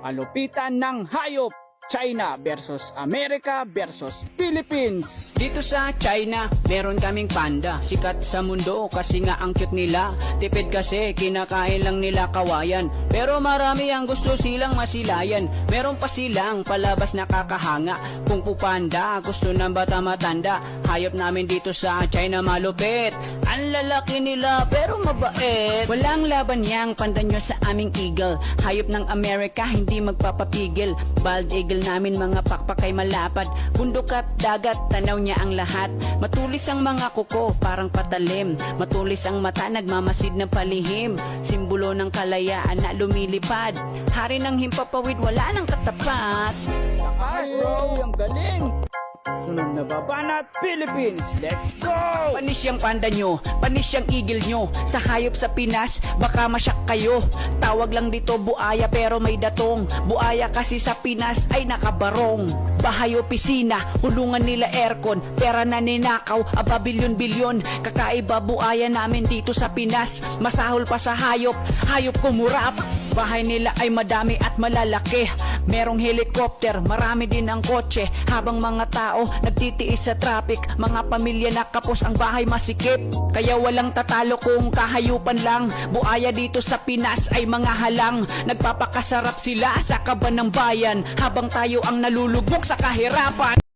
Kalupitan ng hayop. China versus America versus Philippines. Dito sa China, meron kaming panda. Sikat sa mundo kasi nga ang cute nila. Tipid kasi, kinakain lang nila kawayan. Pero marami ang gusto silang masilayan. Meron pa silang palabas na kakahanga. Kung fu panda, gusto ng bata matanda. Hayop namin dito sa China malupit. Ang lalaki nila pero mabait. Walang laban yang panda nyo sa aming eagle. Hayop ng Amerika, hindi magpapapigil. Bald eagle namin mga pakpak ay malapad. Bundok at dagat, tanaw niya ang lahat. Matulis ang mga kuko, parang patalim. Matulis ang mata, nagmamasid ng palihim. Simbolo ng kalayaan na lumilipad. Hari ng himpapawid, wala nang katapat. Lakas, bro, ang galing. Sunod na babanat, Philippines. Let's go! Panis yung panda nyo, panis yung eagle nyo. Sa hayop sa Pinas, baka masyak kayo. Tawag lang dito buaya pero may datong. Buaya kasi sa Pinas ay nakabarong. Bahay opisina, kulungan nila aircon. Pera na ninakaw, aba bilyon-bilyon. Kakaiba buaya namin dito sa Pinas. Masahol pa sa hayop, hayop kumurap. Bahay nila ay madami at malalaki. Merong helicopter, marami din ang kotse. Habang mga tao nagtitiis sa traffic, mga pamilya nakapos ang bahay masikip. Kaya walang tatalo kung kahayupan lang. Buaya dito sa Pinas ay mga halang. Nagpapakasarap sila sa kaban ng bayan, habang tayo ang nalulugmok sa kahirapan.